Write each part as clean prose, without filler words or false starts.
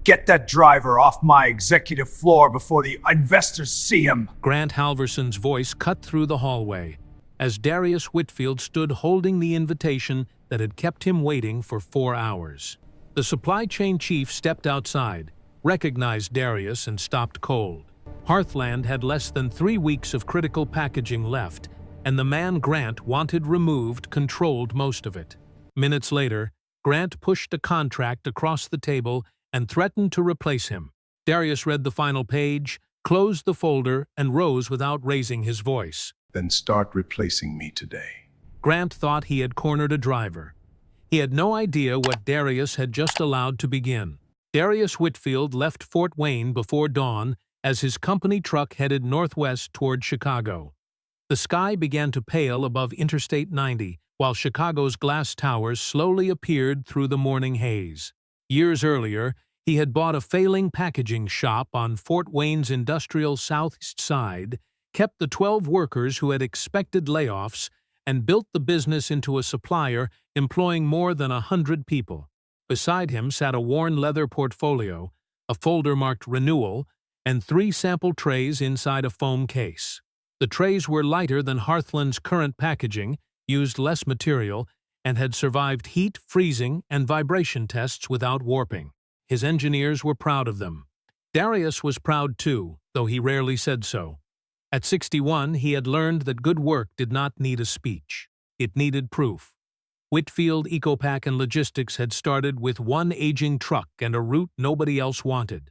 Get that driver off my executive floor before the investors see him. Grant Halverson's voice cut through the hallway as Darius Whitfield stood holding the invitation that had kept him waiting for 4 hours. The supply chain chief stepped outside, recognized Darius, and stopped cold. Hearthland had less than 3 weeks of critical packaging left, and the man Grant wanted removed controlled most of it. Minutes later, Grant pushed a contract across the table and threatened to replace him. Darius read the final page, closed the folder, and rose without raising his voice. Then start replacing me today. Grant thought he had cornered a driver. He had no idea what Darius had just allowed to begin. Darius Whitfield left Fort Wayne before dawn as his company truck headed northwest toward Chicago. The sky began to pale above Interstate 90, while Chicago's glass towers slowly appeared through the morning haze. Years earlier, he had bought a failing packaging shop on Fort Wayne's industrial southeast side, kept the 12 workers who had expected layoffs, and built the business into a supplier employing more than 100 people. Beside him sat a worn leather portfolio, a folder marked renewal, and 3 sample trays inside a foam case. The trays were lighter than Hearthland's current packaging, used less material, and had survived heat, freezing, and vibration tests without warping. His engineers were proud of them. Darius was proud too, though he rarely said so. At 61, he had learned that good work did not need a speech. It needed proof. Whitfield Ecopack and Logistics had started with one aging truck and a route nobody else wanted.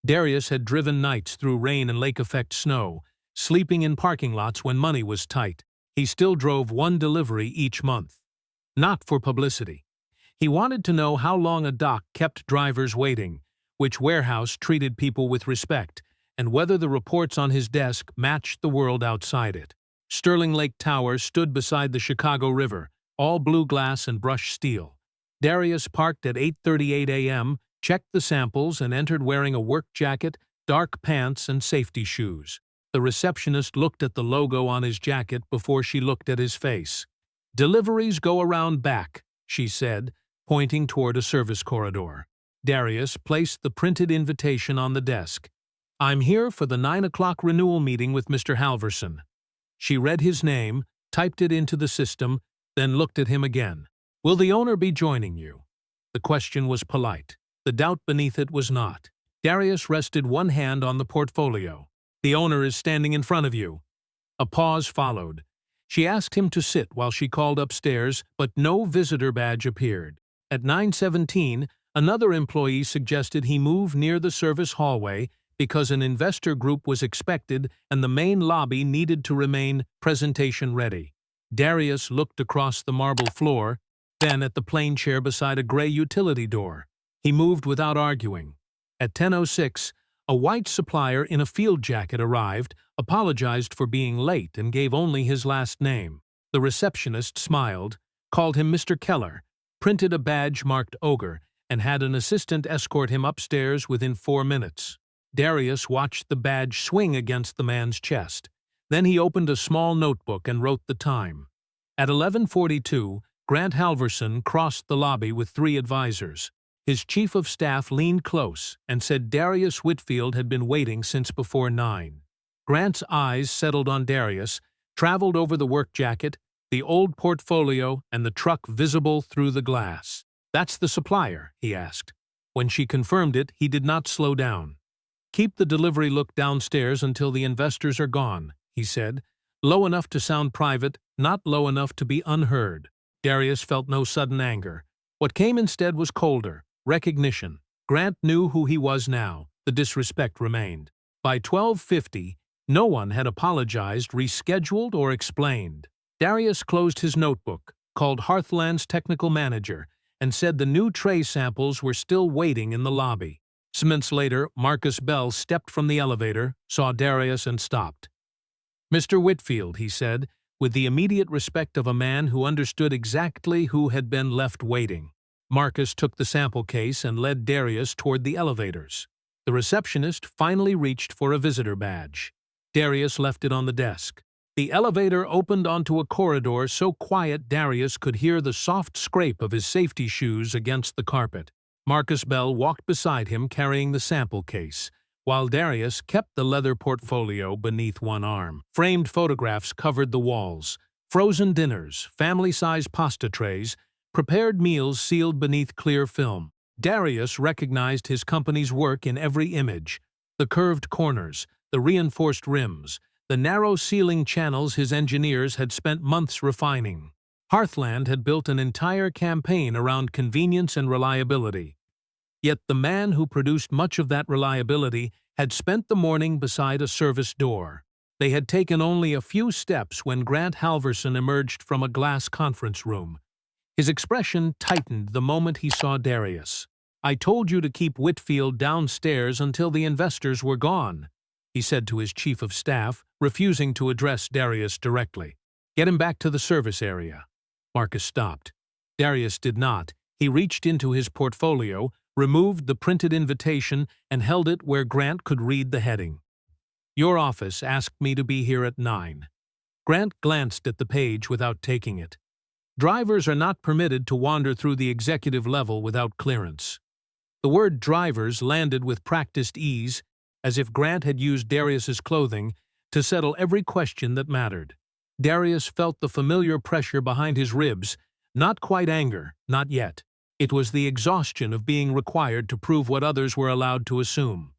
Darius had driven nights through rain and lake-effect snow, sleeping in parking lots when money was tight. He still drove one delivery each month. Not for publicity. He wanted to know how long a dock kept drivers waiting, which warehouse treated people with respect, and whether the reports on his desk matched the world outside it. Sterling Lake Tower stood beside the Chicago River, all blue glass and brushed steel. Darius parked at 8:38 a.m., checked the samples, and entered wearing a work jacket, dark pants, and safety shoes. The receptionist looked at the logo on his jacket before she looked at his face. "Deliveries go around back," she said, pointing toward a service corridor. Darius placed the printed invitation on the desk. "I'm here for the 9 o'clock renewal meeting with Mr. Halverson." She read his name, typed it into the system, then looked at him again. "Will the owner be joining you?" The question was polite. The doubt beneath it was not. Darius rested one hand on the portfolio. "The owner is standing in front of you." A pause followed. She asked him to sit while she called upstairs, but no visitor badge appeared. At 9:17, another employee suggested he move near the service hallway because an investor group was expected and the main lobby needed to remain presentation ready. Darius looked across the marble floor, then at the plain chair beside a gray utility door. He moved without arguing. At 10:06, a white supplier in a field jacket arrived, apologized for being late, and gave only his last name. The receptionist smiled, called him Mr. Keller, printed a badge marked Ogre, and had an assistant escort him upstairs within 4 minutes. Darius watched the badge swing against the man's chest. Then he opened a small notebook and wrote the time. At 11:42, Grant Halverson crossed the lobby with 3 advisors. His chief of staff leaned close and said Darius Whitfield had been waiting since before 9. Grant's eyes settled on Darius, traveled over the work jacket, the old portfolio, and the truck visible through the glass. "That's the supplier?" he asked. When she confirmed it, he did not slow down. "Keep the delivery look downstairs until the investors are gone," he said, low enough to sound private, not low enough to be unheard. Darius felt no sudden anger. What came instead was colder recognition. Grant knew who he was now. The disrespect remained. By 12:50, no one had apologized, rescheduled, or explained. Darius closed his notebook, called Hearthland's technical manager, and said the new tray samples were still waiting in the lobby. Some minutes later, Marcus Bell stepped from the elevator, saw Darius, and stopped. "Mr. Whitfield," he said, with the immediate respect of a man who understood exactly who had been left waiting. Marcus took the sample case and led Darius toward the elevators. The receptionist finally reached for a visitor badge. Darius left it on the desk. The elevator opened onto a corridor so quiet Darius could hear the soft scrape of his safety shoes against the carpet. Marcus Bell walked beside him carrying the sample case, while Darius kept the leather portfolio beneath one arm. Framed photographs covered the walls. Frozen dinners, family-size pasta trays, prepared meals sealed beneath clear film. Darius recognized his company's work in every image. The curved corners, the reinforced rims, the narrow ceiling channels his engineers had spent months refining. Hearthland had built an entire campaign around convenience and reliability. Yet the man who produced much of that reliability had spent the morning beside a service door. They had taken only a few steps when Grant Halverson emerged from a glass conference room. His expression tightened the moment he saw Darius. "I told you to keep Whitfield downstairs until the investors were gone," he said to his chief of staff, refusing to address Darius directly. "Get him back to the service area." Marcus stopped. Darius did not. He reached into his portfolio, removed the printed invitation, and held it where Grant could read the heading. "Your office asked me to be here at 9. Grant glanced at the page without taking it. Drivers are not permitted to wander through the executive level without clearance. The word drivers landed with practiced ease, as if Grant had used Darius's clothing to settle every question that mattered. Darius felt the familiar pressure behind his ribs, not quite anger, not yet. It was the exhaustion of being required to prove what others were allowed to assume.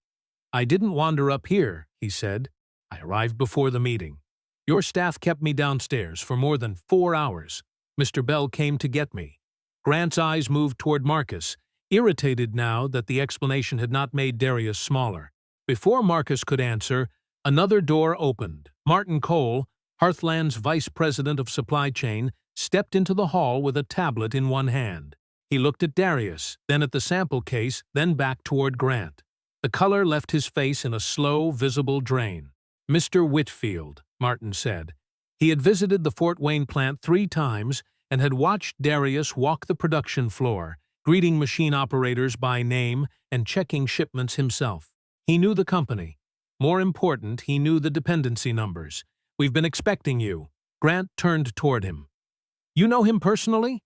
"I didn't wander up here," he said. "I arrived before the meeting. Your staff kept me downstairs for more than 4 hours. Mr. Bell came to get me." Grant's eyes moved toward Marcus, irritated now that the explanation had not made Darius smaller. Before Marcus could answer, another door opened. Martin Cole, Hearthland's vice president of supply chain, stepped into the hall with a tablet in one hand. He looked at Darius, then at the sample case, then back toward Grant. The color left his face in a slow, visible drain. "Mr. Whitfield," Martin said. He had visited the Fort Wayne plant 3 times and had watched Darius walk the production floor, greeting machine operators by name and checking shipments himself. He knew the company. More important, he knew the dependency numbers. "We've been expecting you." Grant turned toward him. "You know him personally?"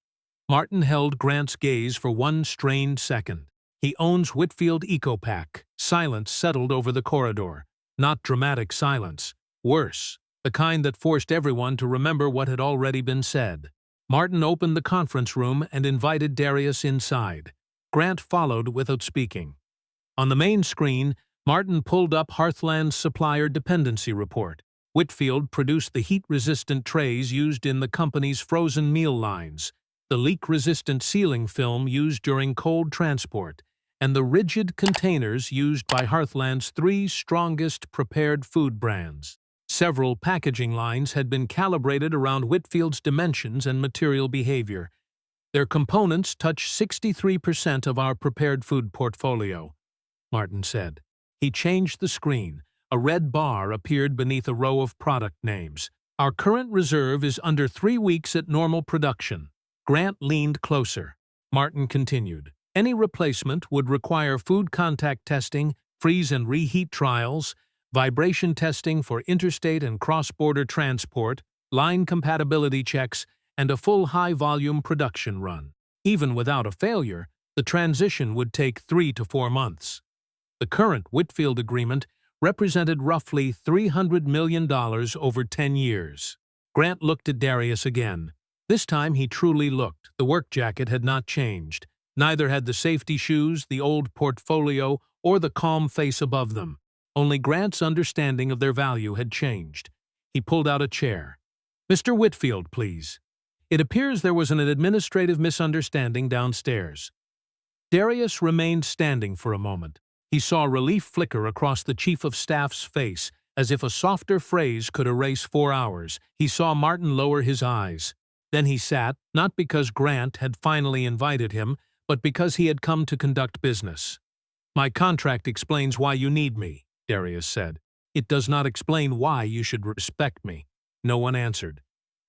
Martin held Grant's gaze for one strained second. "He owns Whitfield EcoPack." Silence settled over the corridor. Not dramatic silence. Worse, the kind that forced everyone to remember what had already been said. Martin opened the conference room and invited Darius inside. Grant followed without speaking. On the main screen, Martin pulled up Hearthland's supplier dependency report. Whitfield produced the heat-resistant trays used in the company's frozen meal lines, the leak-resistant sealing film used during cold transport, and the rigid containers used by Hearthland's 3 strongest prepared food brands. Several packaging lines had been calibrated around Whitfield's dimensions and material behavior. "Their components touch 63% of our prepared food portfolio," Martin said. He changed the screen. A red bar appeared beneath a row of product names. "Our current reserve is under 3 weeks at normal production." Grant leaned closer. Martin continued. "Any replacement would require food contact testing, freeze and reheat trials, vibration testing for interstate and cross-border transport, line compatibility checks, and a full high-volume production run. Even without a failure, the transition would take 3 to 4 months. The current Whitfield agreement represented roughly $300 million over 10 years. Grant looked at Darius again. This time he truly looked. The work jacket had not changed. Neither had the safety shoes, the old portfolio, or the calm face above them. Only Grant's understanding of their value had changed. He pulled out a chair. "Mr. Whitfield, please." It appears there was an administrative misunderstanding downstairs. Darius remained standing for a moment. He saw relief flicker across the chief of staff's face, as if a softer phrase could erase 4 hours. He saw Martin lower his eyes. Then he sat, not because Grant had finally invited him, but because he had come to conduct business. "My contract explains why you need me," Darius said. "It does not explain why you should respect me." No one answered.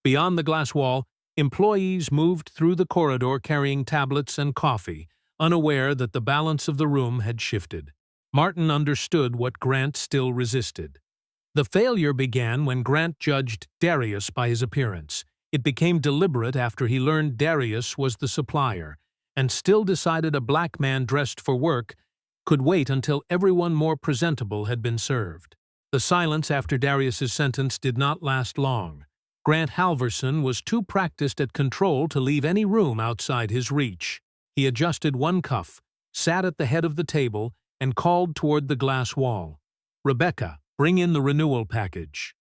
Beyond the glass wall, employees moved through the corridor carrying tablets and coffee, unaware that the balance of the room had shifted. Martin understood what Grant still resisted. The failure began when Grant judged Darius by his appearance. It became deliberate after he learned Darius was the supplier, and still decided a black man dressed for work could wait until everyone more presentable had been served. The silence after Darius's sentence did not last long. Grant Halverson was too practiced at control to leave any room outside his reach. He adjusted one cuff, sat at the head of the table, and called toward the glass wall. "Rebecca, bring in the renewal package."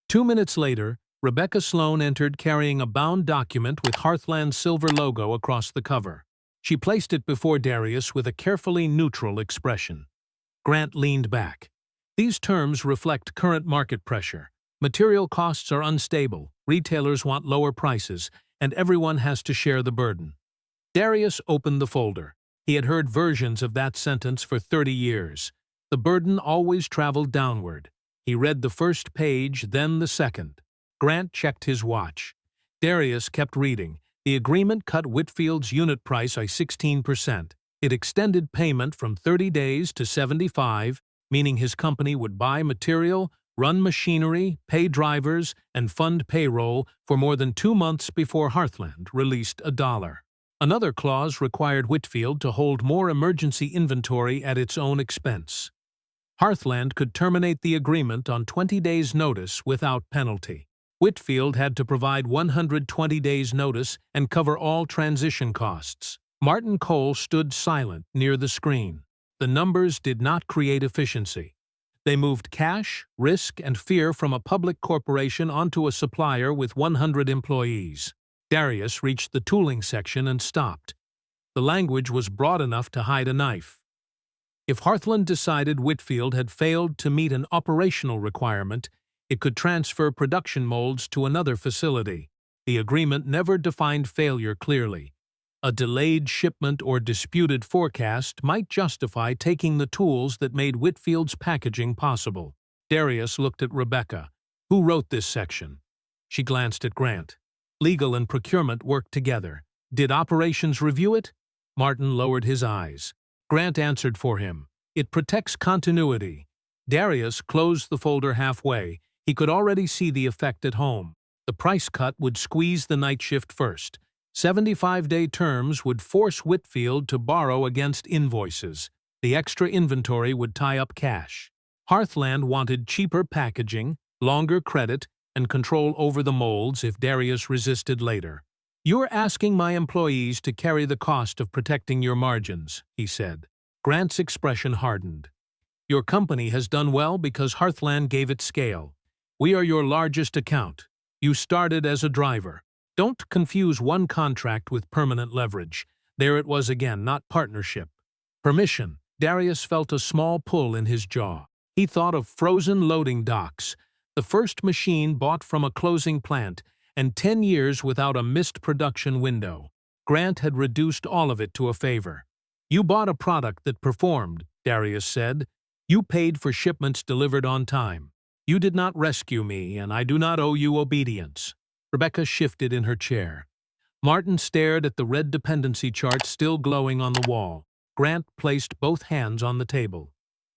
2 minutes later, Rebecca Sloan entered carrying a bound document with Hearthland's silver logo across the cover. She placed it before Darius with a carefully neutral expression. Grant leaned back. "These terms reflect current market pressure. Material costs are unstable, retailers want lower prices, and everyone has to share the burden." Darius opened the folder. He had heard versions of that sentence for 30 years. The burden always traveled downward. He read the first page, then the second. Grant checked his watch. Darius kept reading. The agreement cut Whitfield's unit price by 16%. It extended payment from 30 days to 75, meaning his company would buy material, run machinery, pay drivers, and fund payroll for more than 2 months before Hearthland released $1. Another clause required Whitfield to hold more emergency inventory at its own expense. Hearthland could terminate the agreement on 20 days' notice without penalty. Whitfield had to provide 120 days' notice and cover all transition costs. Martin Cole stood silent near the screen. The numbers did not create efficiency. They moved cash, risk, and fear from a public corporation onto a supplier with 100 employees. Darius reached the tooling section and stopped. The language was broad enough to hide a knife. If Hearthland decided Whitfield had failed to meet an operational requirement, it could transfer production molds to another facility. The agreement never defined failure clearly. A delayed shipment or disputed forecast might justify taking the tools that made Whitfield's packaging possible. Darius looked at Rebecca. "Who wrote this section?" She glanced at Grant. "Legal and procurement worked together. Did operations review it?" Martin lowered his eyes. Grant answered for him. "It protects continuity." Darius closed the folder halfway. He could already see the effect at home. The price cut would squeeze the night shift first. 75-day terms would force Whitfield to borrow against invoices. The extra inventory would tie up cash. Hearthland wanted cheaper packaging, longer credit, and control over the molds if Darius resisted later. "You're asking my employees to carry the cost of protecting your margins," he said. Grant's expression hardened. "Your company has done well because Hearthland gave it scale. We are your largest account. You started as a driver. Don't confuse one contract with permanent leverage. There it was again, not partnership. Permission." Darius felt a small pull in his jaw. He thought of frozen loading docks, the first machine bought from a closing plant, and 10 years without a missed production window. Grant had reduced all of it to a favor. "You bought a product that performed," Darius said. "You paid for shipments delivered on time. You did not rescue me, and I do not owe you obedience." Rebecca shifted in her chair. Martin stared at the red dependency chart still glowing on the wall. Grant placed both hands on the table.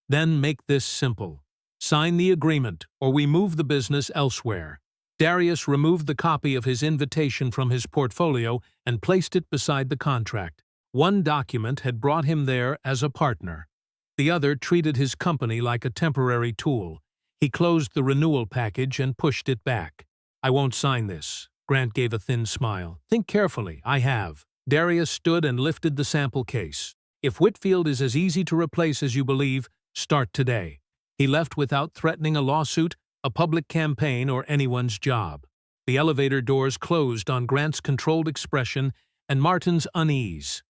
"Then make this simple. Sign the agreement, or we move the business elsewhere." Darius removed the copy of his invitation from his portfolio and placed it beside the contract. One document had brought him there as a partner. The other treated his company like a temporary tool. He closed the renewal package and pushed it back. "I won't sign this." Grant gave a thin smile. "Think carefully. I have." Darius stood and lifted the sample case. "If Whitfield is as easy to replace as you believe, start today." He left without threatening a lawsuit, a public campaign, or anyone's job. The elevator doors closed on Grant's controlled expression and Martin's unease.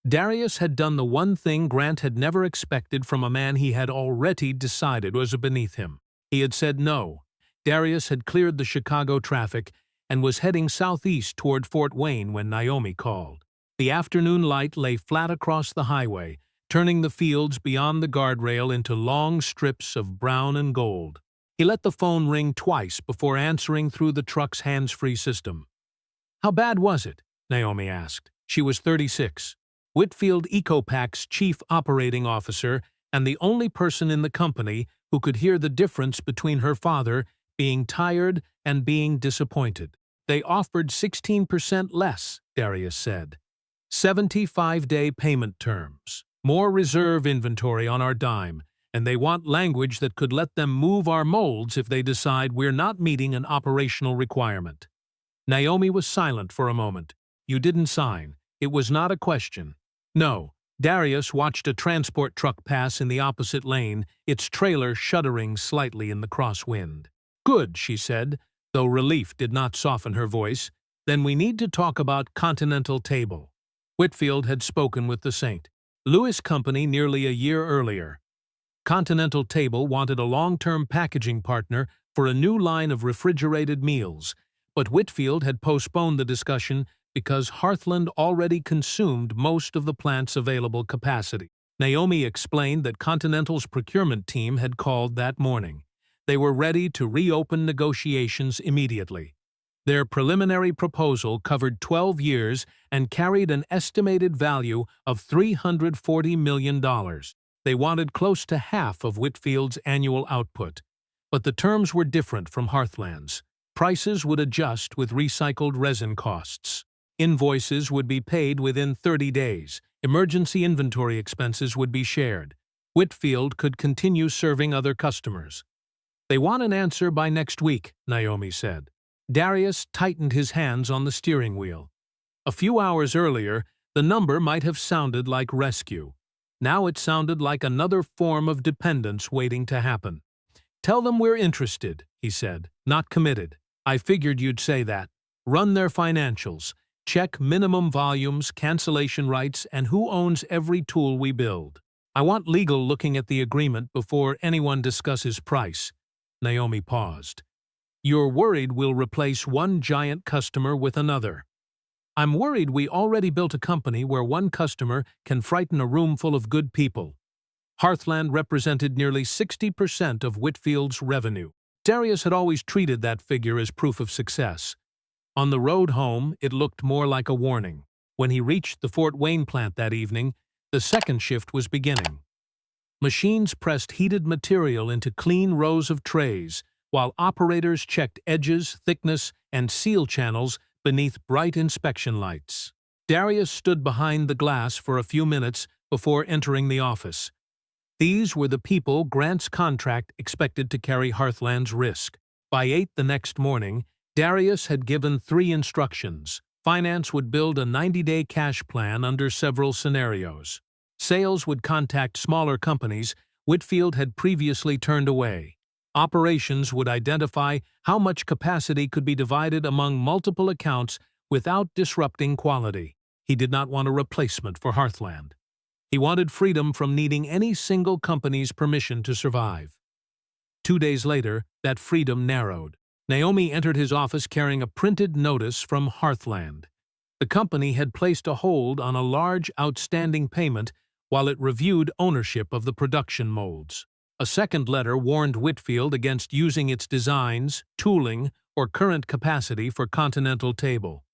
Darius had done the one thing Grant had never expected from a man he had already decided was beneath him. He had said no. Darius had cleared the Chicago traffic and was heading southeast toward Fort Wayne when Naomi called. The afternoon light lay flat across the highway, turning the fields beyond the guardrail into long strips of brown and gold. He let the phone ring twice before answering through the truck's hands-free system. "How bad was it?" Naomi asked. She was 36. Whitfield Ecopac's chief operating officer and the only person in the company who could hear the difference between her father being tired and being disappointed. "They offered 16% less," Darius said. 75-day payment terms, more reserve inventory on our dime, and they want language that could let them move our molds if they decide we're not meeting an operational requirement. Naomi was silent for a moment. You didn't sign. It was not a question. No. Darius watched a transport truck pass in the opposite lane, its trailer shuddering slightly in the crosswind. Good, she said, though relief did not soften her voice. Then we need to talk about Continental Table. Whitfield had spoken with the St. Louis company nearly a year earlier. Continental Table wanted a long-term packaging partner for a new line of refrigerated meals, but Whitfield had postponed the discussion because Hearthland already consumed most of the plant's available capacity. Naomi explained that Continental's procurement team had called that morning. They were ready to reopen negotiations immediately. Their preliminary proposal covered 12 years and carried an estimated value of $340 million. They wanted close to half of Whitfield's annual output. But the terms were different from Hearthland's. Prices would adjust with recycled resin costs. Invoices would be paid within 30 days. Emergency inventory expenses would be shared. Whitfield could continue serving other customers. They want an answer by next week, Naomi said. Darius tightened his hands on the steering wheel. A few hours earlier, the number might have sounded like rescue. Now it sounded like another form of dependence waiting to happen. Tell them we're interested, he said, not committed. I figured you'd say that. Run their financials. Check minimum volumes, cancellation rights, and who owns every tool we build. I want legal looking at the agreement before anyone discusses price. Naomi paused. You're worried we'll replace one giant customer with another. I'm worried we already built a company where one customer can frighten a room full of good people. Hearthland represented nearly 60% of Whitfield's revenue. Darius had always treated that figure as proof of success. On the road home, it looked more like a warning. When he reached the Fort Wayne plant that evening, the second shift was beginning. Machines pressed heated material into clean rows of trays, while operators checked edges, thickness, and seal channels beneath bright inspection lights. Darius stood behind the glass for a few minutes before entering the office. These were the people Grant's contract expected to carry Hearthland's risk. By 8 the next morning, Darius had given 3 instructions. Finance would build a 90-day cash plan under several scenarios. Sales would contact smaller companies Whitfield had previously turned away. Operations would identify how much capacity could be divided among multiple accounts without disrupting quality. He did not want a replacement for Hearthland. He wanted freedom from needing any single company's permission to survive. 2 days later, that freedom narrowed. Naomi entered his office carrying a printed notice from Hearthland. The company had placed a hold on a large outstanding payment while it reviewed ownership of the production molds. A second letter warned Whitfield against using its designs, tooling, or current capacity for Continental Table.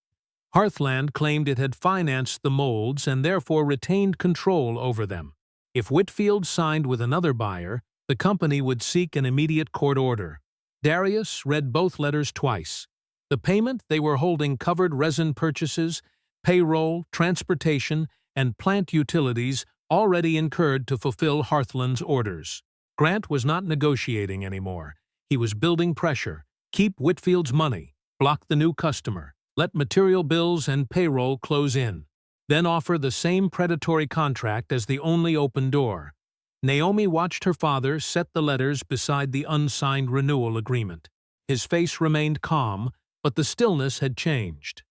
Hearthland claimed it had financed the molds and therefore retained control over them. If Whitfield signed with another buyer, the company would seek an immediate court order. Darius read both letters twice. The payment they were holding covered resin purchases, payroll, transportation, and plant utilities already incurred to fulfill Hearthland's orders. Grant was not negotiating anymore. He was building pressure. Keep Whitfield's money. Block the new customer. Let material bills and payroll close in. Then offer the same predatory contract as the only open door. Naomi watched her father set the letters beside the unsigned renewal agreement. His face remained calm, but the stillness had changed.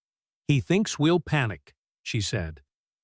He thinks we'll panic, she said.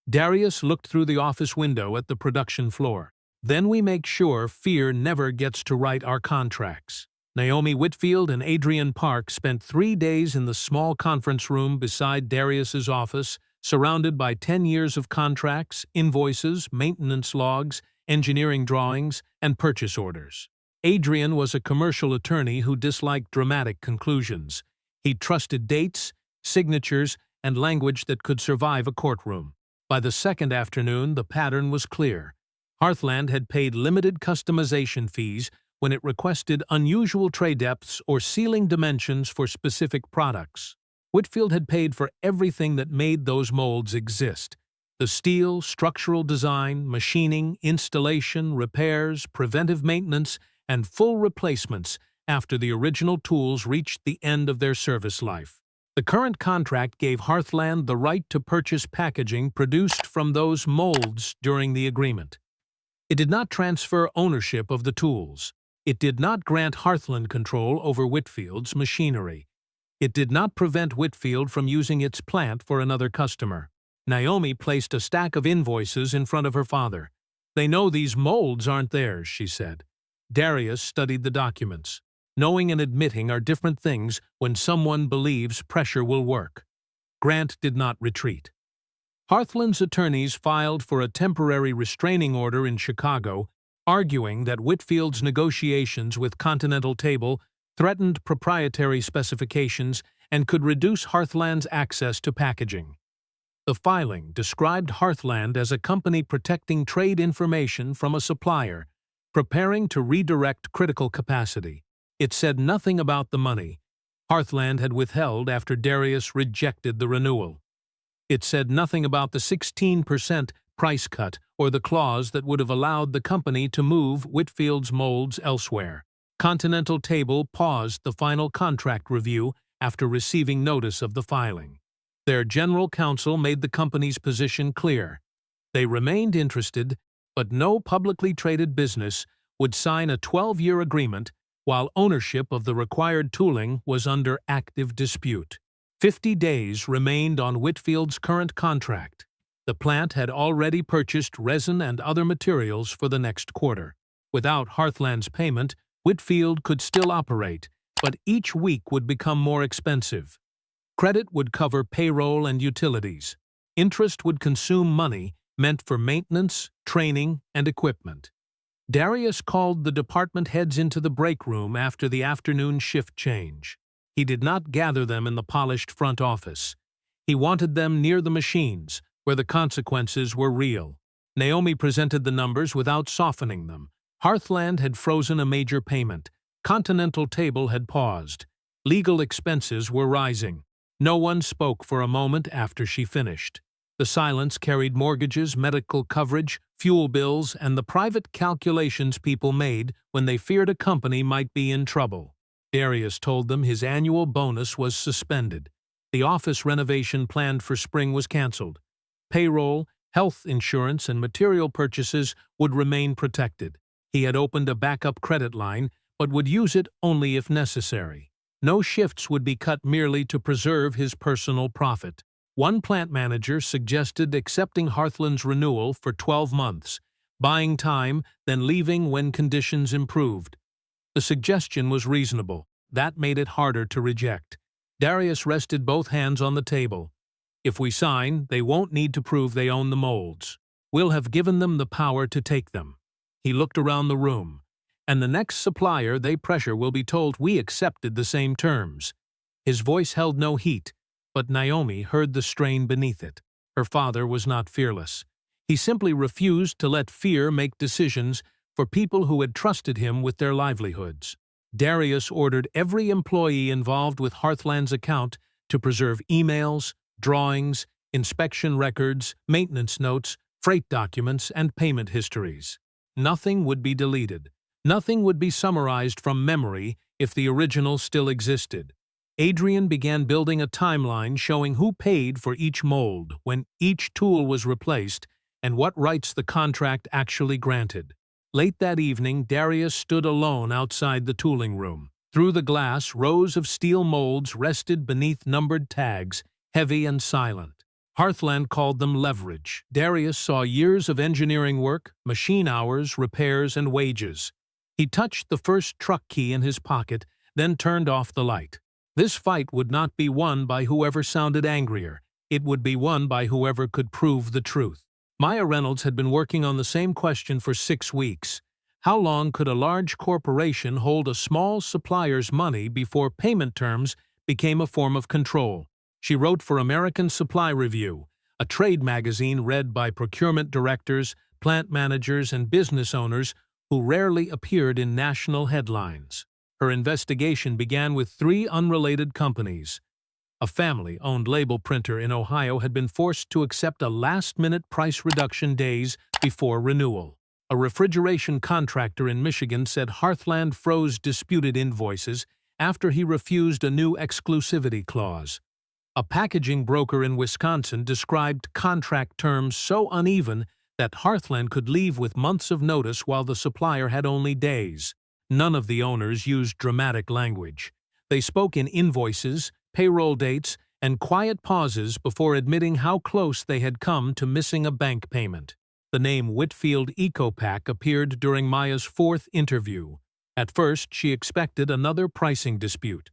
Darius looked through the office window at the production floor. Then we make sure fear never gets to write our contracts. Naomi Whitfield and Adrian Park spent 3 days in the small conference room beside Darius's office, surrounded by 10 years of contracts, invoices, maintenance logs, engineering drawings, and purchase orders. Adrian was a commercial attorney who disliked dramatic conclusions. He trusted dates, signatures, and language that could survive a courtroom. By the second afternoon, the pattern was clear. Hearthland had paid limited customization fees when it requested unusual tray depths or ceiling dimensions for specific products. Whitfield had paid for everything that made those molds exist, The steel, structural design, machining, installation, repairs, preventive maintenance, and full replacements after the original tools reached the end of their service life. The current contract gave Hearthland the right to purchase packaging produced from those molds during the agreement. It did not transfer ownership of the tools. It did not grant Hearthland control over Whitfield's machinery. It did not prevent Whitfield from using its plant for another customer. Naomi placed a stack of invoices in front of her father. "They know these molds aren't theirs," she said. Darius studied the documents. Knowing and admitting are different things when someone believes pressure will work. Grant did not retreat. Hearthland's attorneys filed for a temporary restraining order in Chicago, arguing that Whitfield's negotiations with Continental Table threatened proprietary specifications and could reduce Hearthland's access to packaging. The filing described Hearthland as a company protecting trade information from a supplier, preparing to redirect critical capacity. It said nothing about the money Hearthland had withheld after Darius rejected the renewal. It said nothing about the 16% price cut or the clause that would have allowed the company to move Whitfield's molds elsewhere. Continental Table paused the final contract review after receiving notice of the filing. Their general counsel made the company's position clear. They remained interested, but no publicly traded business would sign a 12-year agreement while ownership of the required tooling was under active dispute. 50 days remained on Whitfield's current contract. The plant had already purchased resin and other materials for the next quarter. Without Hearthland's payment, Whitfield could still operate, but each week would become more expensive. Credit would cover payroll and utilities. Interest would consume money meant for maintenance, training, and equipment. Darius called the department heads into the break room after the afternoon shift change. He did not gather them in the polished front office. He wanted them near the machines, where the consequences were real. Naomi presented the numbers without softening them. Hearthland had frozen a major payment. Continental Table had paused. Legal expenses were rising. No one spoke for a moment after she finished. The silence carried mortgages, medical coverage, fuel bills, and the private calculations people made when they feared a company might be in trouble. Darius told them his annual bonus was suspended. The office renovation planned for spring was canceled. Payroll, health insurance, and material purchases would remain protected. He had opened a backup credit line, but would use it only if necessary. No shifts would be cut merely to preserve his personal profit. One plant manager suggested accepting Hearthland's renewal for 12 months, buying time, then leaving when conditions improved. The suggestion was reasonable. That made it harder to reject. Darius rested both hands on the table. "If we sign, they won't need to prove they own the molds. We'll have given them the power to take them." He looked around the room. "And the next supplier they pressure will be told we accepted the same terms." His voice held no heat, but Naomi heard the strain beneath it. Her father was not fearless. He simply refused to let fear make decisions for people who had trusted him with their livelihoods. Darius ordered every employee involved with Hearthland's account to preserve emails, drawings, inspection records, maintenance notes, freight documents, and payment histories. Nothing would be deleted. Nothing would be summarized from memory if the original still existed. Adrian began building a timeline showing who paid for each mold, when each tool was replaced, and what rights the contract actually granted. Late that evening, Darius stood alone outside the tooling room. Through the glass, rows of steel molds rested beneath numbered tags, heavy and silent. Hearthland called them leverage. Darius saw years of engineering work, machine hours, repairs, and wages. He touched the first truck key in his pocket, then turned off the light. This fight would not be won by whoever sounded angrier. It would be won by whoever could prove the truth. Maya Reynolds had been working on the same question for 6 weeks. How long could a large corporation hold a small supplier's money before payment terms became a form of control? She wrote for American Supply Review, a trade magazine read by procurement directors, plant managers, and business owners who rarely appeared in national headlines. Her investigation began with 3 unrelated companies: A family-owned label printer in Ohio had been forced to accept a last-minute price reduction days before renewal. A refrigeration contractor in Michigan said Hearthland froze disputed invoices after he refused a new exclusivity clause. A packaging broker in Wisconsin described contract terms so uneven that Hearthland could leave with months of notice while the supplier had only days. None of the owners used dramatic language. They spoke in invoices, payroll dates, and quiet pauses before admitting how close they had come to missing a bank payment. The name Whitfield EcoPack appeared during Maya's fourth interview. At first, she expected another pricing dispute.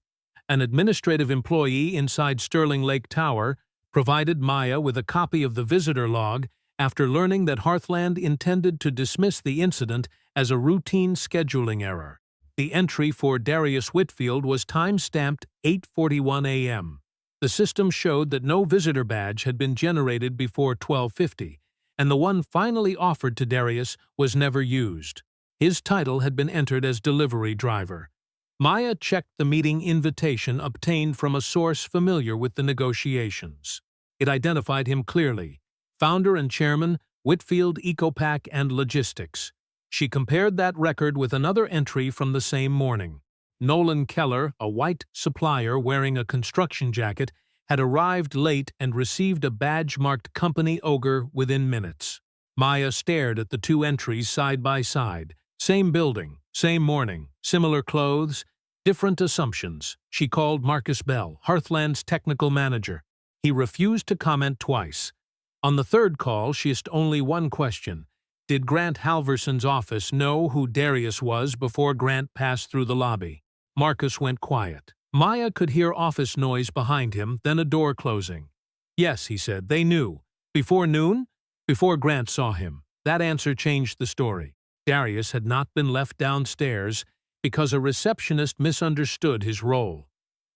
An administrative employee inside Sterling Lake Tower provided Maya with a copy of the visitor log after learning that Hearthland intended to dismiss the incident as a routine scheduling error. The entry for Darius Whitfield was time-stamped 8:41 a.m. The system showed that no visitor badge had been generated before 12:50, and the one finally offered to Darius was never used. His title had been entered as delivery driver. Maya checked the meeting invitation obtained from a source familiar with the negotiations. It identified him clearly: founder and chairman, Whitfield EcoPack and Logistics. She compared that record with another entry from the same morning. Nolan Keller, a white supplier wearing a construction jacket, had arrived late and received a badge marked Company Ogre within minutes. Maya stared at the two entries side by side. Same building, same morning, similar clothes, different assumptions. She called Marcus Bell, Hearthland's technical manager. He refused to comment twice. On the third call, she asked only one question. Did Grant Halverson's office know who Darius was before Grant passed through the lobby? Marcus went quiet. Maya could hear office noise behind him, then a door closing. Yes, he said, they knew. Before noon? Before Grant saw him. That answer changed the story. Darius had not been left downstairs because a receptionist misunderstood his role.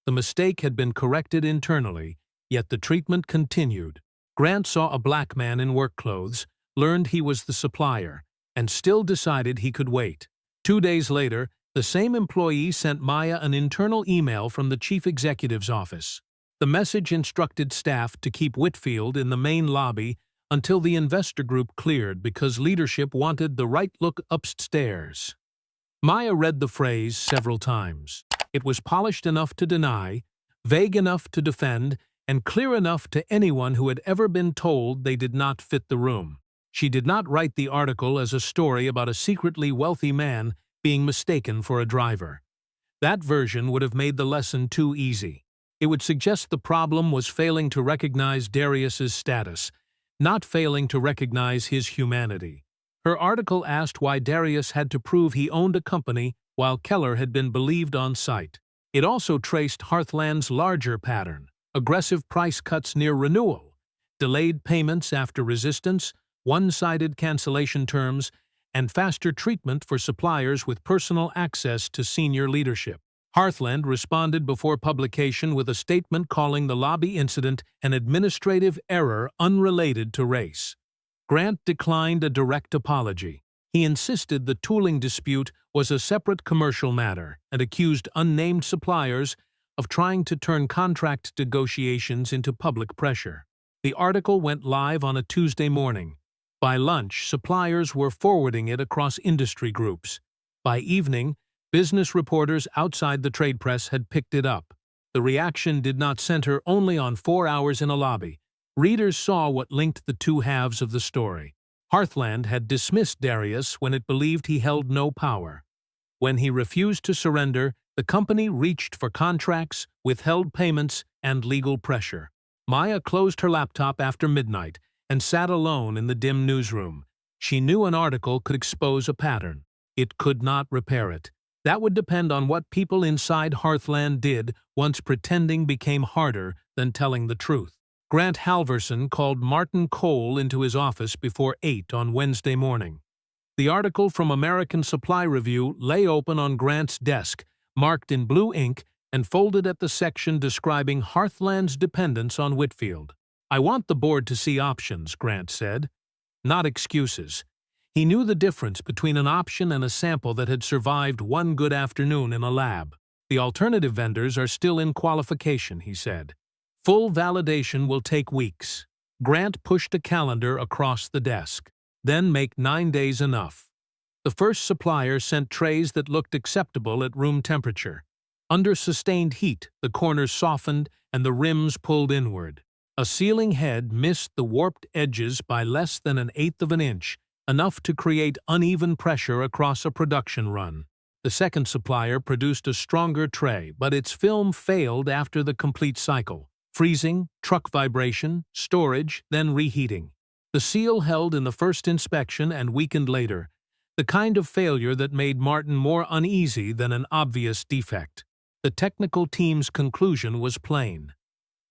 The mistake had been corrected internally, yet the treatment continued. Grant saw a black man in work clothes, learned he was the supplier, and still decided he could wait. 2 days later, the same employee sent Maya an internal email from the chief executive's office. The message instructed staff to keep Whitfield in the main lobby until the investor group cleared because leadership wanted the right look upstairs. Maya read the phrase several times. It was polished enough to deny, vague enough to defend, and clear enough to anyone who had ever been told they did not fit the room. She did not write the article as a story about a secretly wealthy man being mistaken for a driver. That version would have made the lesson too easy. It would suggest the problem was failing to recognize Darius's status, not failing to recognize his humanity. Her article asked why Darius had to prove he owned a company while Keller had been believed on site. It also traced Hearthland's larger pattern: aggressive price cuts near renewal, delayed payments after resistance, one-sided cancellation terms, and faster treatment for suppliers with personal access to senior leadership. Hearthland responded before publication with a statement calling the lobby incident an administrative error unrelated to race. Grant declined a direct apology. He insisted the tooling dispute was a separate commercial matter and accused unnamed suppliers of trying to turn contract negotiations into public pressure. The article went live on a Tuesday morning. By lunch, suppliers were forwarding it across industry groups. By evening, business reporters outside the trade press had picked it up. The reaction did not center only on 4 hours in a lobby. Readers saw what linked the two halves of the story. Hearthland had dismissed Darius when it believed he held no power. When he refused to surrender, the company reached for contracts, withheld payments, and legal pressure. Maya closed her laptop after midnight and sat alone in the dim newsroom. She knew an article could expose a pattern. It could not repair it. That would depend on what people inside Hearthland did once pretending became harder than telling the truth. Grant Halverson called Martin Cole into his office before 8 on Wednesday morning. The article from American Supply Review lay open on Grant's desk, marked in blue ink and folded at the section describing Hearthland's dependence on Whitfield. "I want the board to see options," Grant said, "not excuses." He knew the difference between an option and a sample that had survived one good afternoon in a lab. "The alternative vendors are still in qualification," he said. Full validation will take weeks. Grant pushed a calendar across the desk. Then make 9 days enough. The first supplier sent trays that looked acceptable at room temperature. Under sustained heat, the corners softened and the rims pulled inward. A sealing head missed the warped edges by less than 1/8 of an inch, enough to create uneven pressure across a production run. The second supplier produced a stronger tray, but its film failed after the complete cycle. Freezing, truck vibration, storage, then reheating. The seal held in the first inspection and weakened later, the kind of failure that made Martin more uneasy than an obvious defect. The technical team's conclusion was plain.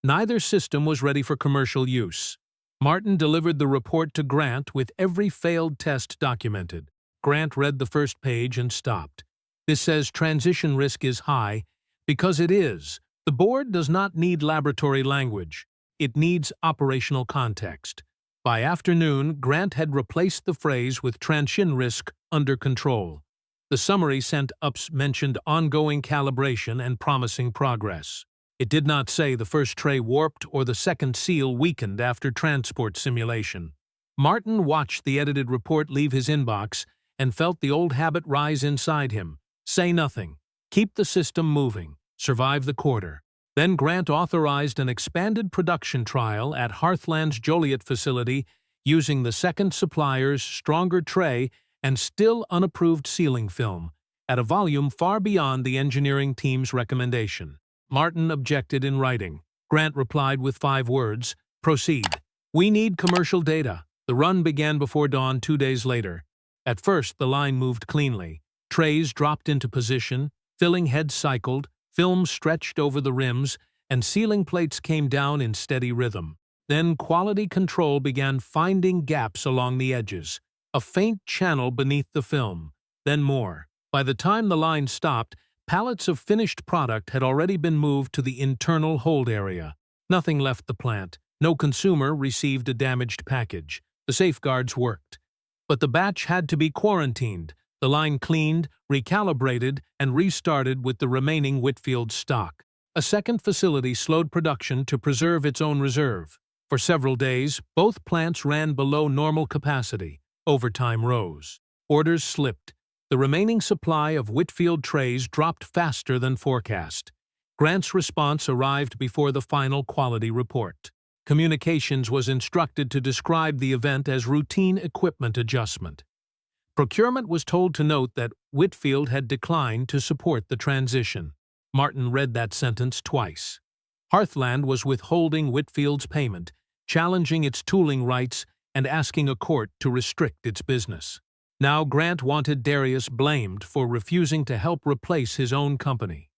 Neither system was ready for commercial use. Martin delivered the report to Grant with every failed test documented. Grant read the first page and stopped. This says transition risk is high, because it is. The board does not need laboratory language. It needs operational context. By afternoon, Grant had replaced the phrase with transition risk under control. The summary sent ups mentioned ongoing calibration and promising progress. It did not say the first tray warped or the second seal weakened after transport simulation. Martin watched the edited report leave his inbox and felt the old habit rise inside him. Say nothing. Keep the system moving. Survive the quarter. Then Grant authorized an expanded production trial at Hearthland's Joliet facility using the second supplier's stronger tray and still unapproved sealing film, at a volume far beyond the engineering team's recommendation. Martin objected in writing. Grant replied with 5 words, "Proceed." "We need commercial data." The run began before dawn 2 days later. At first, the line moved cleanly. Trays dropped into position, filling heads cycled, film stretched over the rims, and sealing plates came down in steady rhythm. Then quality control began finding gaps along the edges, a faint channel beneath the film, then more. By the time the line stopped, pallets of finished product had already been moved to the internal hold area. Nothing left the plant. No consumer received a damaged package. The safeguards worked. But the batch had to be quarantined, the line cleaned, recalibrated, and restarted with the remaining Whitfield stock. A second facility slowed production to preserve its own reserve. For several days, both plants ran below normal capacity. Overtime rose. Orders slipped. The remaining supply of Whitfield trays dropped faster than forecast. Grant's response arrived before the final quality report. Communications was instructed to describe the event as routine equipment adjustment. Procurement was told to note that Whitfield had declined to support the transition. Martin read that sentence twice. Hearthland was withholding Whitfield's payment, challenging its tooling rights, and asking a court to restrict its business. Now Grant wanted Darius blamed for refusing to help replace his own company.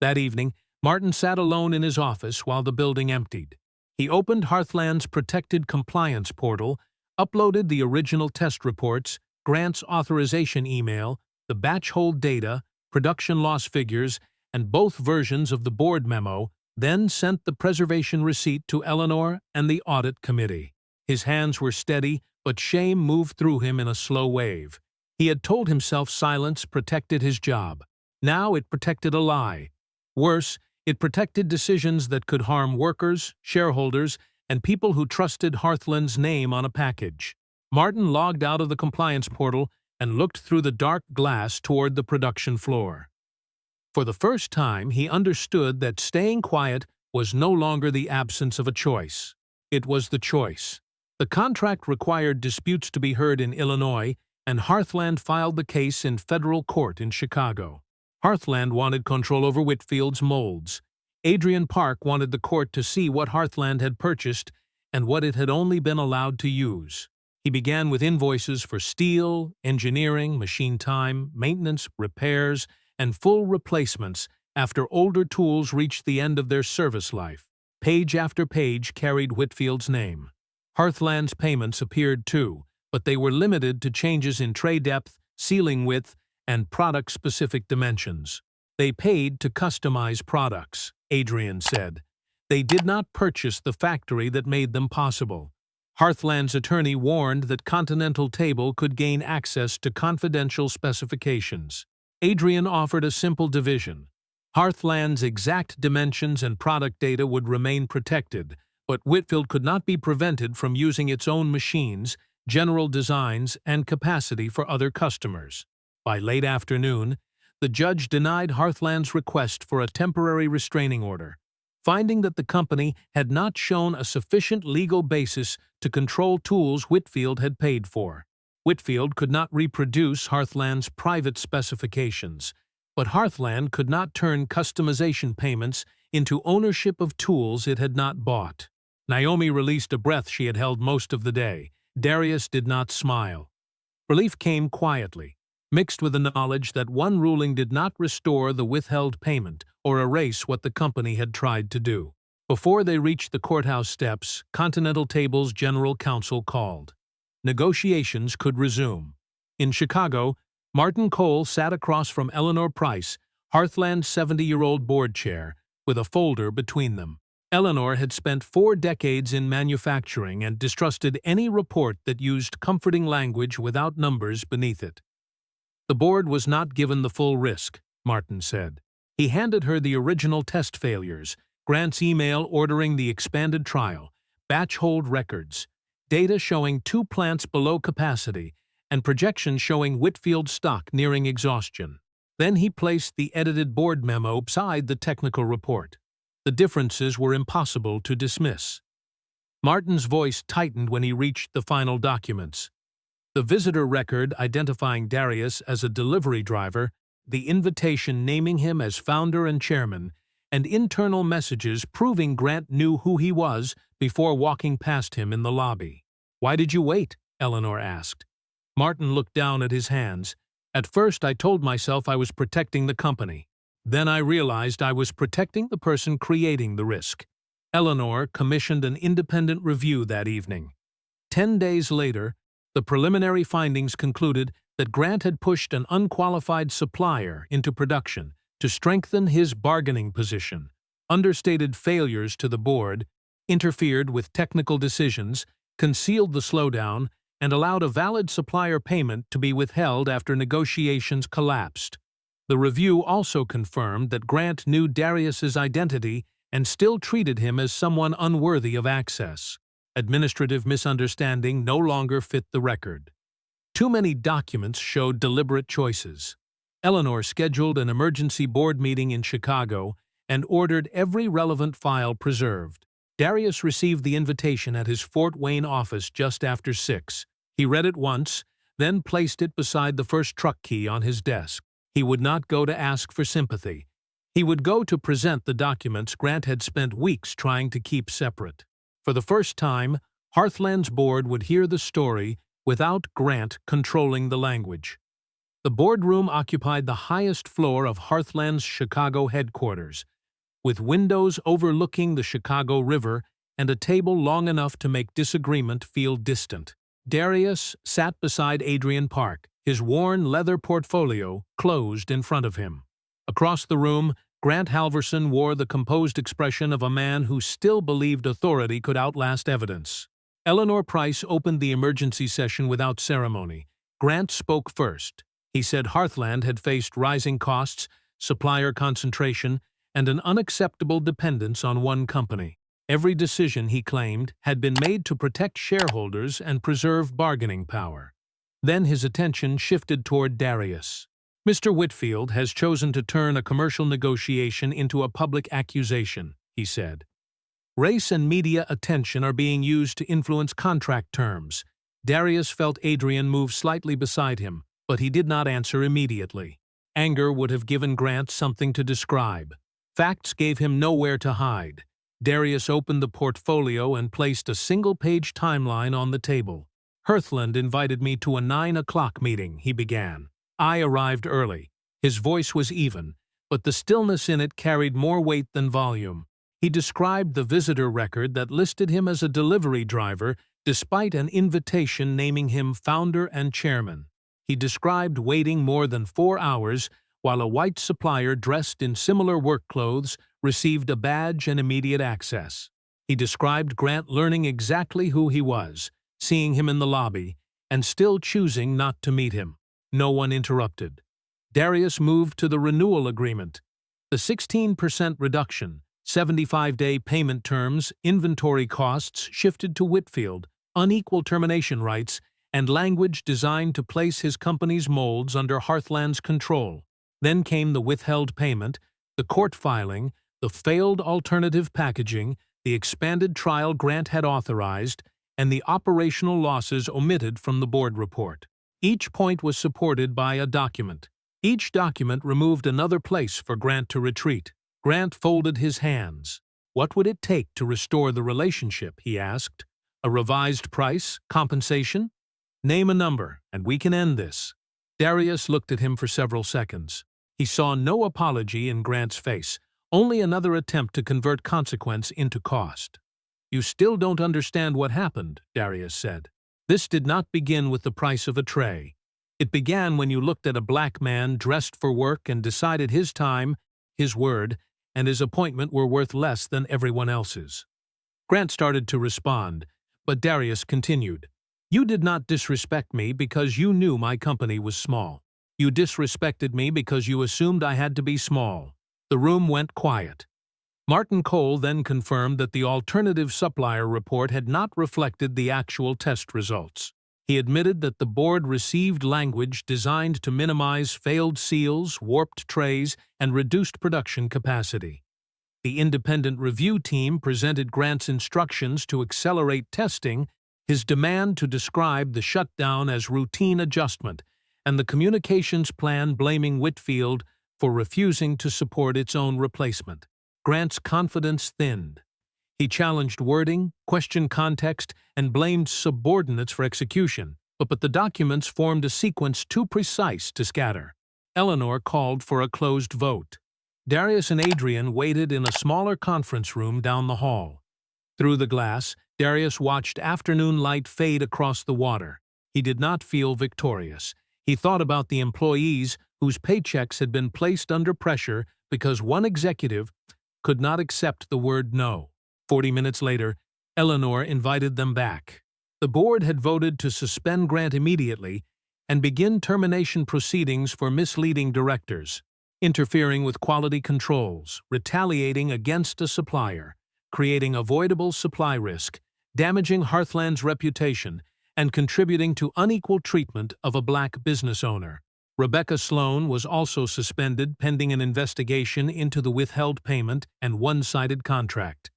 That evening, Martin sat alone in his office while the building emptied. He opened Hearthland's protected compliance portal, uploaded the original test reports, Grant's authorization email, the batch hold data, production loss figures, and both versions of the board memo, then sent the preservation receipt to Eleanor and the audit committee. His hands were steady, but shame moved through him in a slow wave. He had told himself silence protected his job. Now it protected a lie. Worse, it protected decisions that could harm workers, shareholders, and people who trusted Hearthland's name on a package. Martin logged out of the compliance portal and looked through the dark glass toward the production floor. For the first time, he understood that staying quiet was no longer the absence of a choice. It was the choice. The contract required disputes to be heard in Illinois, and Hearthland filed the case in federal court in Chicago. Hearthland wanted control over Whitfield's molds. Adrian Park wanted the court to see what Hearthland had purchased and what it had only been allowed to use. He began with invoices for steel, engineering, machine time, maintenance, repairs, and full replacements after older tools reached the end of their service life. Page after page carried Whitfield's name. Hearthland's payments appeared too, but they were limited to changes in tray depth, sealing width, and product-specific dimensions. They paid to customize products, Adrian said. They did not purchase the factory that made them possible. Hearthland's attorney warned that Continental Table could gain access to confidential specifications. Adrian offered a simple division. Hearthland's exact dimensions and product data would remain protected, but Whitfield could not be prevented from using its own machines, general designs, and capacity for other customers. By late afternoon, the judge denied Hearthland's request for a temporary restraining order, finding that the company had not shown a sufficient legal basis to control tools Whitfield had paid for. Whitfield could not reproduce Hearthland's private specifications, but Hearthland could not turn customization payments into ownership of tools it had not bought. Naomi released a breath she had held most of the day. Darius did not smile. Relief came quietly, mixed with the knowledge that one ruling did not restore the withheld payment or erase what the company had tried to do. Before they reached the courthouse steps, Continental Table's general counsel called. Negotiations could resume. In Chicago, Martin Cole sat across from Eleanor Price, Hearthland's 70-year-old board chair, with a folder between them. Eleanor had spent 4 decades in manufacturing and distrusted any report that used comforting language without numbers beneath it. The board was not given the full risk, Martin said. He handed her the original test failures, Grant's email ordering the expanded trial, batch hold records, data showing 2 plants below capacity, and projections showing Whitfield stock nearing exhaustion. Then he placed the edited board memo beside the technical report. The differences were impossible to dismiss. Martin's voice tightened when he reached the final documents. The visitor record identifying Darius as a delivery driver, the invitation naming him as founder and chairman, and internal messages proving Grant knew who he was before walking past him in the lobby. "Why did you wait?" Eleanor asked. Martin looked down at his hands. "At first I told myself I was protecting the company. Then I realized I was protecting the person creating the risk." Eleanor commissioned an independent review that evening. 10 days later, the preliminary findings concluded that Grant had pushed an unqualified supplier into production to strengthen his bargaining position, understated failures to the board, interfered with technical decisions, concealed the slowdown, and allowed a valid supplier payment to be withheld after negotiations collapsed. The review also confirmed that Grant knew Darius's identity and still treated him as someone unworthy of access. Administrative misunderstanding no longer fit the record. Too many documents showed deliberate choices. Eleanor scheduled an emergency board meeting in Chicago and ordered every relevant file preserved. Darius received the invitation at his Fort Wayne office just after 6. He read it once, then placed it beside the first truck key on his desk. He would not go to ask for sympathy. He would go to present the documents Grant had spent weeks trying to keep separate. For the first time, Hearthland's board would hear the story without Grant controlling the language. The boardroom occupied the highest floor of Hearthland's Chicago headquarters, with windows overlooking the Chicago River and a table long enough to make disagreement feel distant. Darius sat beside Adrian Park, his worn leather portfolio closed in front of him. Across the room, Grant Halverson wore the composed expression of a man who still believed authority could outlast evidence. Eleanor Price opened the emergency session without ceremony. Grant spoke first. He said Hearthland had faced rising costs, supplier concentration, and an unacceptable dependence on one company. Every decision, he claimed, had been made to protect shareholders and preserve bargaining power. Then his attention shifted toward Darius. "Mr. Whitfield has chosen to turn a commercial negotiation into a public accusation," he said. "Race and media attention are being used to influence contract terms." Darius felt Adrian move slightly beside him, but he did not answer immediately. Anger would have given Grant something to describe. Facts gave him nowhere to hide. Darius opened the portfolio and placed a single-page timeline on the table. "Hearthland invited me to a 9 o'clock meeting," he began. "I arrived early." His voice was even, but the stillness in it carried more weight than volume. He described the visitor record that listed him as a delivery driver despite an invitation naming him founder and chairman. He described waiting more than 4 hours while a white supplier dressed in similar work clothes received a badge and immediate access. He described Grant learning exactly who he was, seeing him in the lobby, and still choosing not to meet him. No one interrupted. Darius moved to the renewal agreement. The 16% reduction, 75-day payment terms, inventory costs shifted to Whitfield, unequal termination rights, and language designed to place his company's molds under Hearthland's control. Then came the withheld payment, the court filing, the failed alternative packaging, the expanded trial Grant had authorized, and the operational losses omitted from the board report. Each point was supported by a document. Each document removed another place for Grant to retreat. Grant folded his hands. What would it take to restore the relationship, he asked. A revised price? Compensation? Name a number, and we can end this. Darius looked at him for several seconds. He saw no apology in Grant's face, only another attempt to convert consequence into cost. You still don't understand what happened, Darius said. This did not begin with the price of a tray. It began when you looked at a black man dressed for work and decided his time, his word, and his appointment were worth less than everyone else's. Grant started to respond, but Darius continued. You did not disrespect me because you knew my company was small. You disrespected me because you assumed I had to be small. The room went quiet. Martin Cole then confirmed that the alternative supplier report had not reflected the actual test results. He admitted that the board received language designed to minimize failed seals, warped trays, and reduced production capacity. The independent review team presented Grant's instructions to accelerate testing, his demand to describe the shutdown as routine adjustment, and the communications plan blaming Whitfield for refusing to support its own replacement. Grant's confidence thinned. He challenged wording, questioned context, and blamed subordinates for execution, but the documents formed a sequence too precise to scatter. Eleanor called for a closed vote. Darius and Adrian waited in a smaller conference room down the hall. Through the glass, Darius watched afternoon light fade across the water. He did not feel victorious. He thought about the employees whose paychecks had been placed under pressure because one executive could not accept the word no. 40 minutes later, Eleanor invited them back. The board had voted to suspend Grant immediately and begin termination proceedings for misleading directors, interfering with quality controls, retaliating against a supplier, creating avoidable supply risk, damaging Hearthland's reputation, and contributing to unequal treatment of a black business owner. Rebecca Sloan was also suspended pending an investigation into the withheld payment and one-sided contract.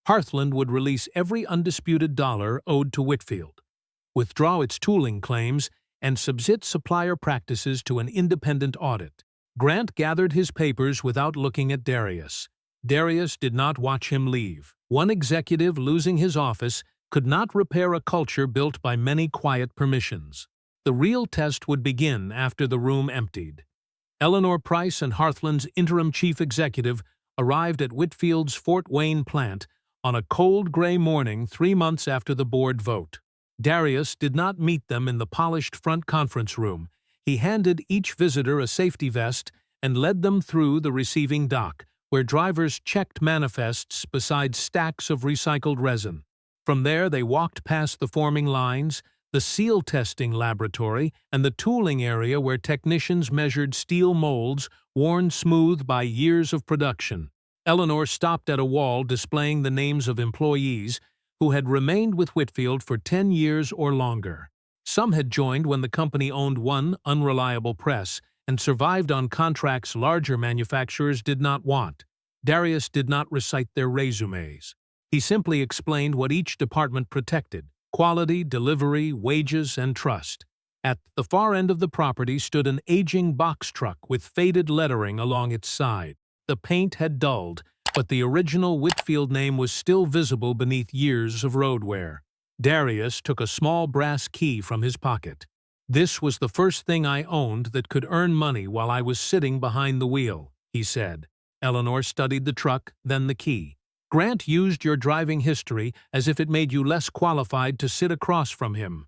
Hearthland would release every undisputed dollar owed to Whitfield, withdraw its tooling claims, and submit supplier practices to an independent audit. Grant gathered his papers without looking at Darius. Darius did not watch him leave. One executive losing his office could not repair a culture built by many quiet permissions. The real test would begin after the room emptied. Eleanor Price and Hearthland's interim chief executive arrived at Whitfield's Fort Wayne plant on a cold gray morning 3 months after the board vote. Darius did not meet them in the polished front conference room. He handed each visitor a safety vest and led them through the receiving dock, where drivers checked manifests beside stacks of recycled resin. From there, they walked past the forming lines, the seal testing laboratory, and the tooling area where technicians measured steel molds worn smooth by years of production. Eleanor stopped at a wall displaying the names of employees who had remained with Whitfield for 10 years or longer. Some had joined when the company owned one unreliable press and survived on contracts larger manufacturers did not want. Darius did not recite their resumes. He simply explained what each department protected: quality, delivery, wages, and trust. At the far end of the property stood an aging box truck with faded lettering along its side. The paint had dulled, but the original Whitfield name was still visible beneath years of road wear. Darius took a small brass key from his pocket. "This was the first thing I owned that could earn money while I was sitting behind the wheel," he said. Eleanor studied the truck, then the key. "Grant used your driving history as if it made you less qualified to sit across from him."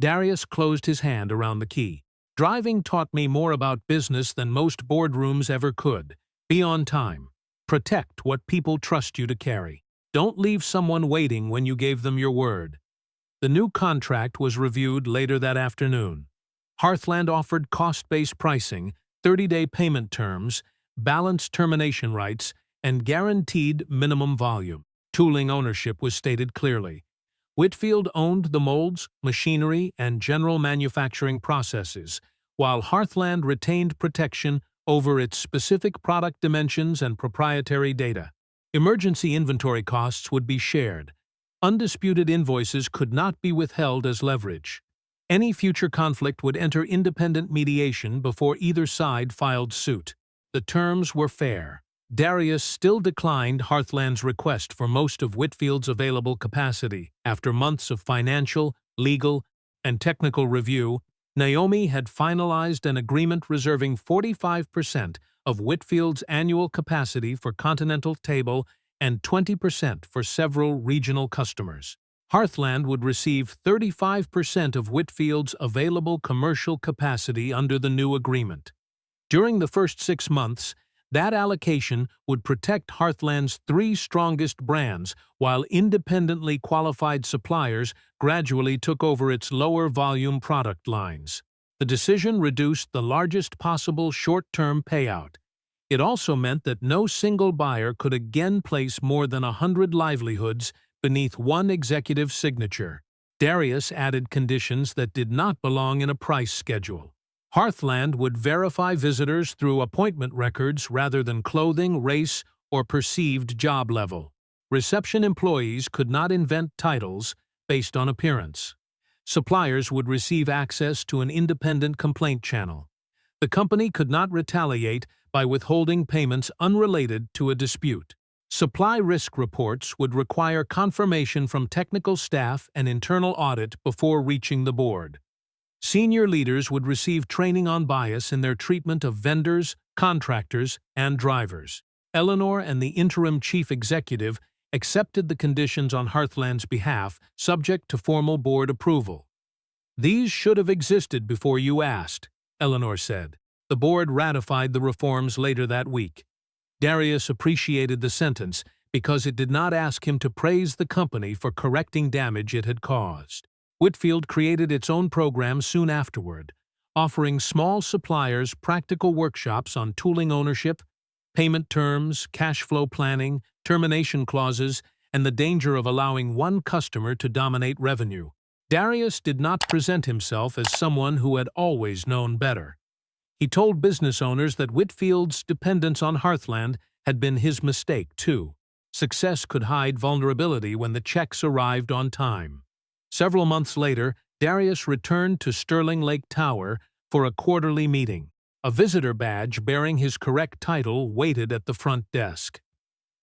Darius closed his hand around the key. "Driving taught me more about business than most boardrooms ever could. Be on time. Protect what people trust you to carry. Don't leave someone waiting when you gave them your word." The new contract was reviewed later that afternoon. Hearthland offered cost-based pricing, 30-day payment terms, balanced termination rights, and guaranteed minimum volume. Tooling ownership was stated clearly. Whitfield owned the molds, machinery, and general manufacturing processes, while Hearthland retained protection over its specific product dimensions and proprietary data. Emergency inventory costs would be shared. Undisputed invoices could not be withheld as leverage. Any future conflict would enter independent mediation before either side filed suit. The terms were fair. Darius still declined Hearthland's request for most of Whitfield's available capacity. After months of financial, legal, and technical review, Naomi had finalized an agreement reserving 45% of Whitfield's annual capacity for continental table and 20% for several regional customers. Hearthland would receive 35% of Whitfield's available commercial capacity under the new agreement. During the first 6 months, that allocation would protect Hearthland's 3 strongest brands, while independently qualified suppliers gradually took over its lower-volume product lines. The decision reduced the largest possible short-term payout. It also meant that no single buyer could again place more than 100 livelihoods beneath one executive signature. Darius added conditions that did not belong in a price schedule. Hearthland would verify visitors through appointment records rather than clothing, race, or perceived job level. Reception employees could not invent titles based on appearance. Suppliers would receive access to an independent complaint channel. The company could not retaliate by withholding payments unrelated to a dispute. Supply risk reports would require confirmation from technical staff and internal audit before reaching the board. Senior leaders would receive training on bias in their treatment of vendors, contractors, and drivers. Eleanor and the interim chief executive accepted the conditions on Hearthland's behalf, subject to formal board approval. "These should have existed before you asked," Eleanor said. The board ratified the reforms later that week. Darius appreciated the sentence because it did not ask him to praise the company for correcting damage it had caused. Whitfield created its own program soon afterward, offering small suppliers practical workshops on tooling ownership, payment terms, cash flow planning, termination clauses, and the danger of allowing one customer to dominate revenue. Darius did not present himself as someone who had always known better. He told business owners that Whitfield's dependence on Hearthland had been his mistake, too. Success could hide vulnerability when the checks arrived on time. Several months later, Darius returned to Sterling Lake Tower for a quarterly meeting. A visitor badge bearing his correct title waited at the front desk.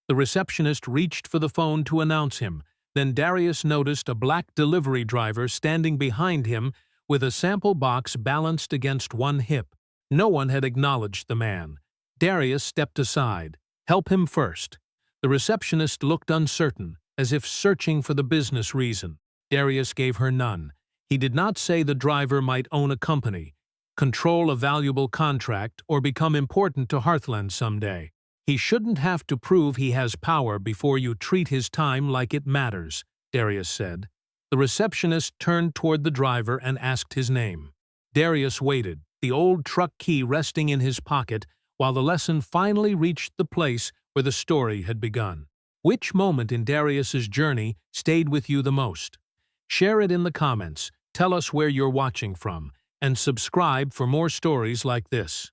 The receptionist reached for the phone to announce him. Then Darius noticed a black delivery driver standing behind him with a sample box balanced against one hip. No one had acknowledged the man. Darius stepped aside. "Help him first." The receptionist looked uncertain, as if searching for the business reason. Darius gave her none. He did not say the driver might own a company, control a valuable contract, or become important to Hearthland someday. "He shouldn't have to prove he has power before you treat his time like it matters," Darius said. The receptionist turned toward the driver and asked his name. Darius waited, the old truck key resting in his pocket, while the lesson finally reached the place where the story had begun. Which moment in Darius's journey stayed with you the most? Share it in the comments, tell us where you're watching from, and subscribe for more stories like this.